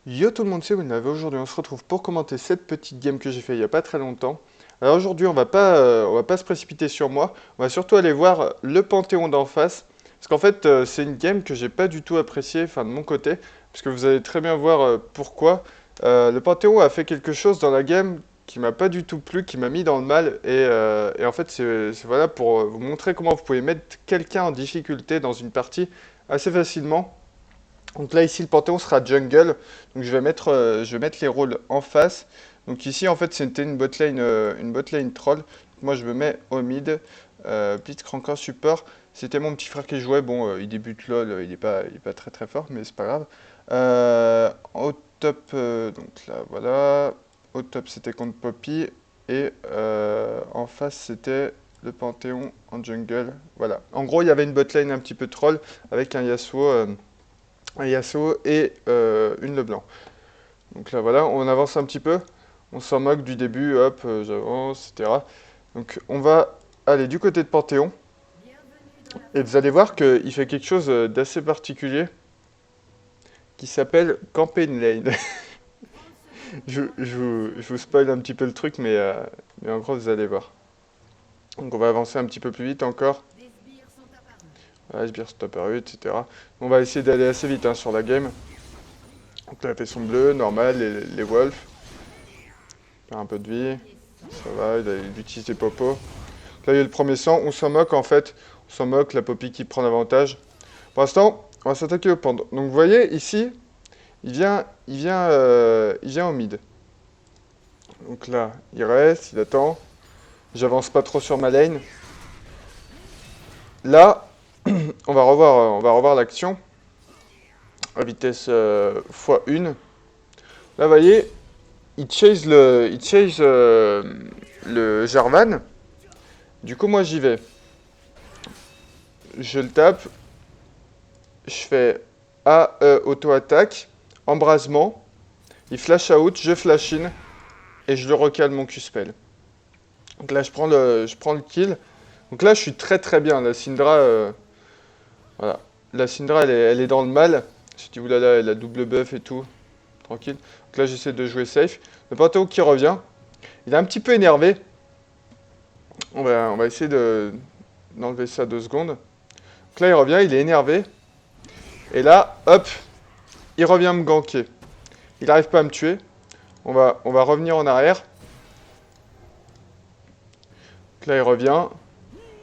Yo tout le monde, c'est Winlave. Aujourd'hui on se retrouve pour commenter cette petite game que j'ai fait il y a pas très longtemps. Alors aujourd'hui on va pas se précipiter sur moi, on va surtout aller voir le Panthéon d'en face. Parce qu'en fait c'est une game que j'ai pas du tout appréciée, enfin de mon côté, parce que vous allez très bien voir pourquoi. Le Panthéon a fait quelque chose dans la game qui m'a pas du tout plu, qui m'a mis dans le mal, et en fait c'est voilà pour vous montrer comment vous pouvez mettre quelqu'un en difficulté dans une partie assez facilement. Donc là, ici, le Panthéon sera jungle. Donc je vais mettre les rôles en face. Donc ici, en fait, c'était une bot lane troll. Donc moi, je me mets au mid. Blitzcrank en support. C'était mon petit frère qui jouait. Bon, il débute LoL, il est pas très très fort, mais c'est pas grave. Au top, donc là, voilà. Au top, c'était contre Poppy. Et en face, c'était le Panthéon en jungle. Voilà. En gros, il y avait une bot lane un petit peu troll avec un Yasuo. Un Yasuo et une Leblanc. Donc là voilà, on avance un petit peu, on s'en moque du début, hop, j'avance, etc. Donc on va aller du côté de Panthéon, et vous allez voir qu'il fait quelque chose d'assez particulier, qui s'appelle Campaign Lane. Je vous spoil un petit peu le truc, mais en gros vous allez voir. Donc on va avancer un petit peu plus vite encore. Voilà, sbires sont apparus, etc. On va essayer d'aller assez vite hein, sur la game. Donc là, elle fait son bleu, normal, les wolves. Faire un peu de vie. Ça va, il utilise des popos. Là, il y a le premier sang. On s'en moque, en fait. On s'en moque, la Poppy qui prend l'avantage. Pour l'instant, on va s'attaquer au panda. Donc, vous voyez, ici, il vient au mid. Donc là, il reste, il attend. J'avance pas trop sur ma lane. Là, on va revoir l'action. À vitesse x1. Là, vous voyez, il chase le Jarvan. Du coup, moi, j'y vais. Je le tape. Je fais auto-attaque, embrasement, il flash out, je flash in, et je le recale mon Q-spell. Donc là, je prends le kill. Donc là, je suis très très bien. La Syndra, voilà. La Syndra, elle est dans le mal. Je dis, oulala, elle a double buff et tout. Tranquille. Donc là, j'essaie de jouer safe. Le Panthéon qui revient. Il est un petit peu énervé. On va essayer d'enlever ça 2 secondes. Donc là, il revient, il est énervé. Et là, hop, il revient me ganker. Il n'arrive pas à me tuer. On va revenir en arrière. Donc là, il revient.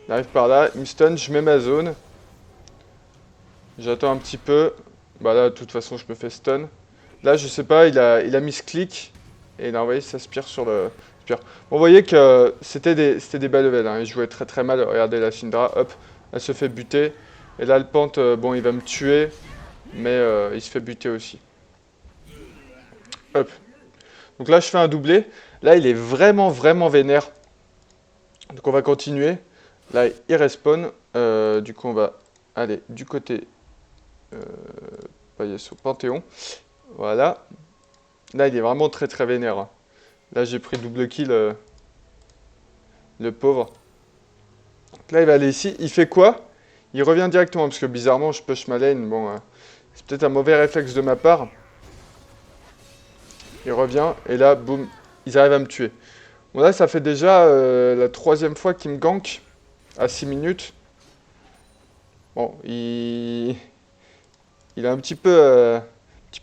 Il arrive par là. Il me stun. Je mets ma zone. J'attends un petit peu. Bah là, de toute façon, je me fais stun. Là, je sais pas, il a mis ce clic. Et il a envoyé sa spire sur le... Spire. Bon, vous voyez que c'était des bas levels. Hein. Il jouait très très mal. Regardez la Syndra. Hop. Elle se fait buter. Et là, le Pant, bon, il va me tuer. Mais il se fait buter aussi. Hop. Donc là, je fais un doublé. Là, il est vraiment, vraiment vénère. Donc on va continuer. Là, il respawn. Du coup, on va aller du côté au Panthéon. Voilà. Là, il est vraiment très, très vénère. Hein. Là, j'ai pris double kill. Le pauvre. Donc là, il va aller ici. Il fait quoi? Il revient directement. Parce que bizarrement, je push ma lane. Bon, c'est peut-être un mauvais réflexe de ma part. Il revient. Et là, boum. Ils arrivent à me tuer. Bon, là, ça fait déjà la 3e fois qu'il me gank à 6 minutes. Bon, il est un petit peu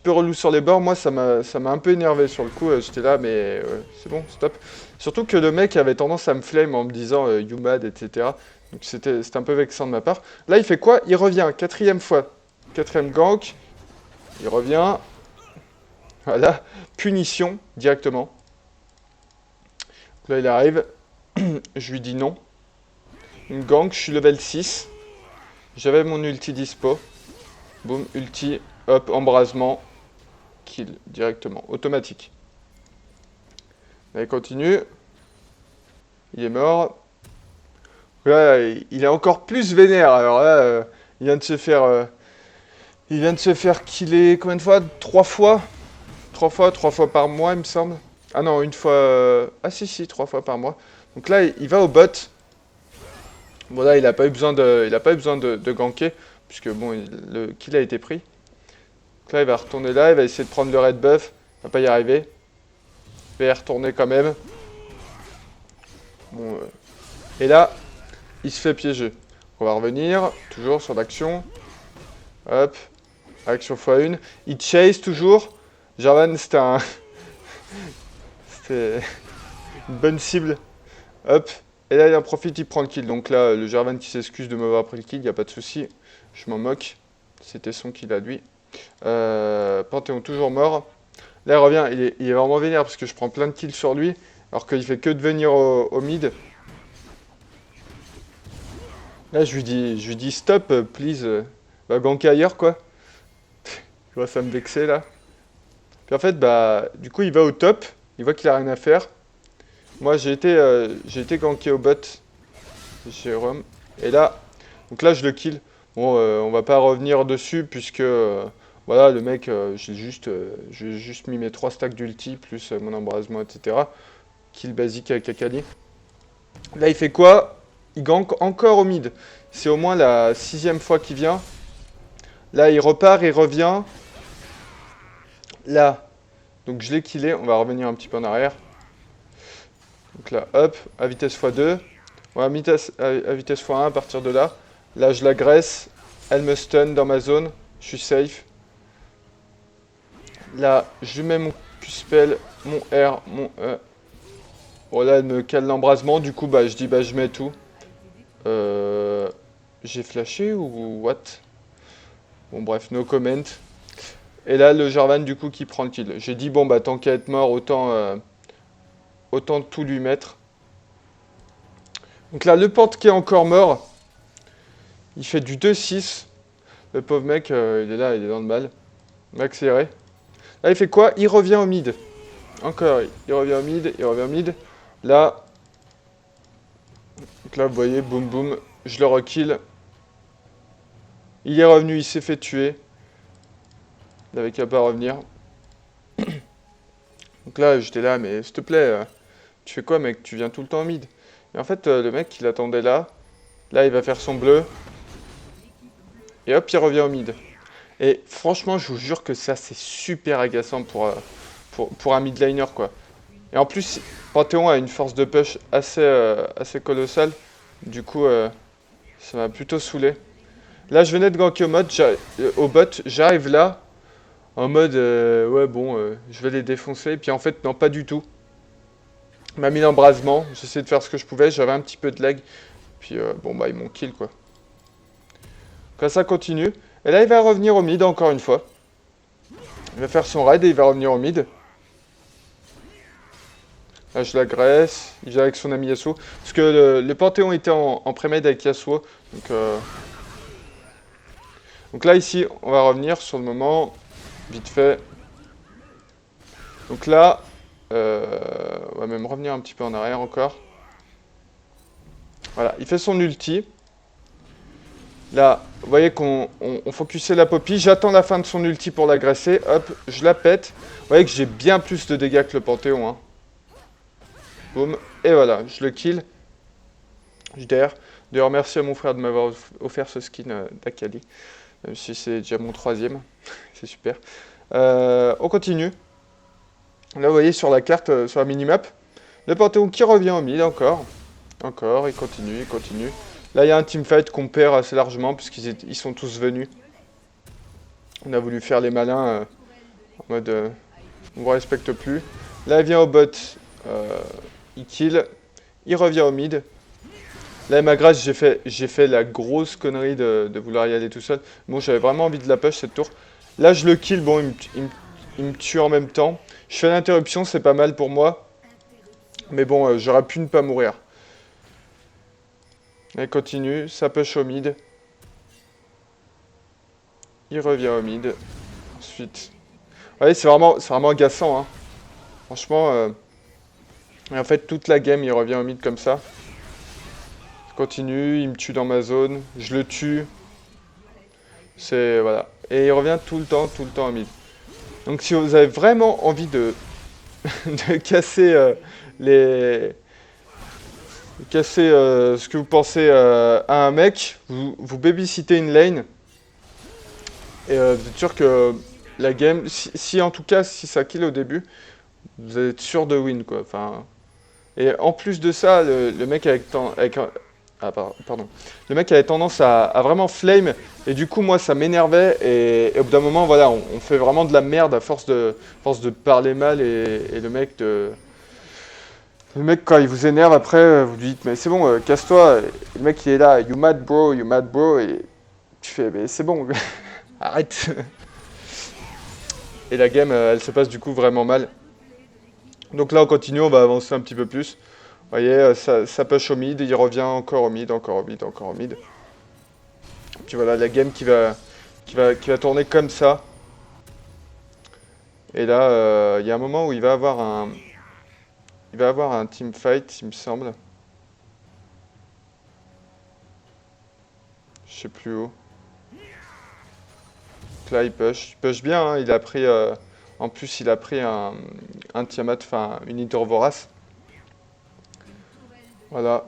relou sur les bords. Moi, ça m'a un peu énervé sur le coup. J'étais là, mais c'est bon, stop. Surtout que le mec avait tendance à me flame en me disant you mad, etc. Donc c'était un peu vexant de ma part. Là, il fait quoi? Il revient, 4e fois. 4e gank. Il revient. Voilà, punition directement. Donc là, il arrive. Je lui dis non. Une gank, je suis level 6. J'avais mon ulti dispo. Boum, ulti, hop, embrasement, kill, directement, automatique. Allez, continue. Il est mort. Là, il est encore plus vénère. Alors là, il vient de se faire... il vient de se faire killer combien de fois? 3 fois? 3 fois par mois, il me semble. Ah non, une fois... Ah si, 3 fois par mois. Donc là, il va au bot. Bon là, il n'a pas eu besoin de ganker. Puisque bon, le kill a été pris. Donc là, il va retourner là, il va essayer de prendre le red buff. Il va pas y arriver. Il va y retourner quand même. Bon, et là, il se fait piéger. On va revenir, toujours sur l'action. Hop, action x1. Il chase toujours. Jarvan, c'était un... c'était une bonne cible. Hop, et là, il en profite, il prend le kill. Donc là, le Jarvan qui s'excuse de m'avoir pris le kill, il n'y a pas de souci. Je m'en moque. C'était son kill à lui. Panthéon toujours mort. Là, il revient, il est vraiment vénère parce que je prends plein de kills sur lui, alors qu'il fait que de venir au mid. Là, je lui dis stop, please, va ganker ailleurs, quoi. Tu vois, ça me vexait, là. Puis en fait, bah, du coup, il va au top, il voit qu'il a rien à faire. Moi, j'ai été ganké au bot, Jérôme. Et là, donc là, je le kill. Bon, on va pas revenir dessus, puisque, voilà, le mec, j'ai juste mis mes 3 stacks d'ulti, plus mon embrasement, etc. Kill basique avec Akali. Là, il fait quoi? Il gank encore au mid. C'est au moins la 6e fois qu'il vient. Là, il repart, il revient. Là, donc je l'ai killé. On va revenir un petit peu en arrière. Donc là, hop, à vitesse x2. Ouais, à vitesse x1 à partir de là. Là, je l'agresse. Elle me stun dans ma zone. Je suis safe. Là, je lui mets mon Q-spell, mon R, mon E. Bon, là, elle me cale l'embrasement. Du coup, bah, je dis, bah, je mets tout. J'ai flashé ou what? Bon, bref, no comment. Et là, le Jarvan, du coup, qui prend le kill. J'ai dit, bon, bah, tant qu'à être mort, autant tout lui mettre. Donc là, le Panthe qui est encore mort. Il fait du 2-6. Le pauvre mec, il est là, il est dans le mal. Il va accélérer. Là, il fait quoi? Il revient au mid. Encore, il revient au mid, il revient au mid. Là, donc là, vous voyez, boum boum, je le rekill. Il est revenu, il s'est fait tuer. Il avait qu'à pas revenir. Donc là, j'étais là, mais s'il te plaît, tu fais quoi, mec? Tu viens tout le temps au mid. Et en fait, le mec, il attendait là. Là, il va faire son bleu. Et hop, il revient au mid. Et franchement, je vous jure que ça, c'est super agaçant pour un mid laner, quoi. Et en plus, Panthéon a une force de push assez colossale. Du coup, ça m'a plutôt saoulé. Là, je venais de ganker au bot. J'arrive là, en mode, ouais, bon, je vais les défoncer. Puis en fait, non, pas du tout. Il m'a mis l'embrasement. J'essayais de faire ce que je pouvais. J'avais un petit peu de lag. Puis, bon, bah, ils m'ont kill, quoi. Donc là, ça continue. Et là, il va revenir au mid, encore une fois. Il va faire son raid et il va revenir au mid. Là, je l'agresse. Il vient avec son ami Yasuo. Parce que le Panthéon était en pré-made avec Yasuo. Donc là, ici, on va revenir sur le moment. Vite fait. Donc là, on va même revenir un petit peu en arrière encore. Voilà, il fait son ulti. Là, vous voyez qu'on focusait la Poppy. J'attends la fin de son ulti pour l'agresser. Hop, je la pète. Vous voyez que j'ai bien plus de dégâts que le Panthéon. Hein. Boum. Et voilà, je le kill. D'ailleurs, merci à mon frère de m'avoir offert ce skin d'Akali. Même si c'est déjà mon 3e. C'est super. On continue. Là, vous voyez sur la carte, sur la minimap, le Panthéon qui revient au mid encore. Encore, il continue, il continue. Là, il y a un teamfight qu'on perd assez largement, puisqu'ils sont tous venus. On a voulu faire les malins en mode on ne vous respecte plus. Là, il vient au bot, il kill, il revient au mid. Là, ma grâce, j'ai fait la grosse connerie de vouloir y aller tout seul. Bon, j'avais vraiment envie de la push cette tour. Là, je le kill, bon, il me tue en même temps. Je fais l'interruption, c'est pas mal pour moi. Mais bon, j'aurais pu ne pas mourir. Elle continue, ça push au mid. Il revient au mid. Ensuite... Vous voyez, c'est vraiment agaçant. Hein. Franchement, et en fait, toute la game, il revient au mid comme ça. Je continue, il me tue dans ma zone. Je le tue. C'est... Voilà. Et il revient tout le temps au mid. Donc si vous avez vraiment envie de casser ce que vous pensez à un mec, vous babysittez une lane et vous êtes sûr que la game, si en tout cas, si ça kill au début, vous êtes sûr de win, quoi. Enfin, et en plus de ça, le mec pardon. Le mec avait tendance à vraiment flame, et du coup, moi, ça m'énervait, et au bout d'un moment, voilà, on fait vraiment de la merde à force de parler mal, et le mec, quand il vous énerve, après, vous lui dites, mais c'est bon, casse-toi. Et le mec, il est là, you mad bro, et tu fais, mais c'est bon, arrête. Et la game, elle se passe du coup vraiment mal. Donc là, on continue, on va avancer un petit peu plus. Vous voyez, ça push au mid, il revient encore au mid, encore au mid, encore au mid. Puis voilà, la game qui va tourner comme ça. Et là, il y a un moment où il va avoir un team fight, il me semble. Je sais plus où. Donc là, il push bien, hein, il a pris... en plus, il a pris un Tiamat, enfin, une Hydro Vorace. Voilà.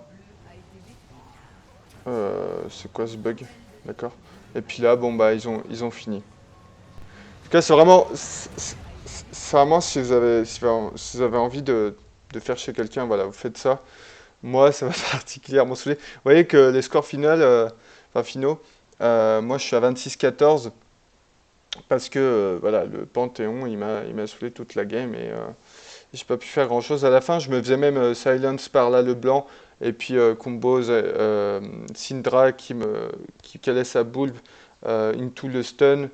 C'est quoi ce bug? D'accord. Et puis là, bon, bah, ils ont fini. En tout cas, c'est vraiment si vous avez envie de faire chez quelqu'un, voilà, vous faites ça. Moi, ça m'a particulièrement saoulé. Vous voyez que les scores finaux, moi, je suis à 26-14 parce que, voilà, le Panthéon, il m'a saoulé toute la game et j'ai pas pu faire grand-chose. À la fin, je me faisais même silence par là le blanc et puis combos Syndra qui calait sa boule into le stun,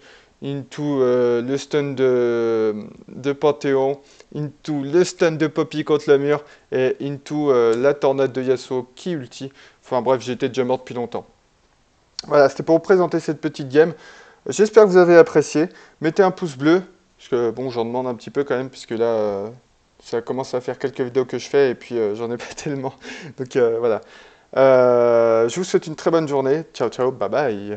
into le stun de Panthéon, into le stun de Poppy contre le mur et into la tornade de Yasuo qui ulti. Enfin bref, j'étais déjà mort depuis longtemps. Voilà, c'était pour vous présenter cette petite game. J'espère que vous avez apprécié. Mettez un pouce bleu, parce que bon, j'en demande un petit peu quand même, puisque là, ça commence à faire quelques vidéos que je fais, et puis j'en ai pas tellement. Donc voilà. Je vous souhaite une très bonne journée. Ciao, ciao, bye bye.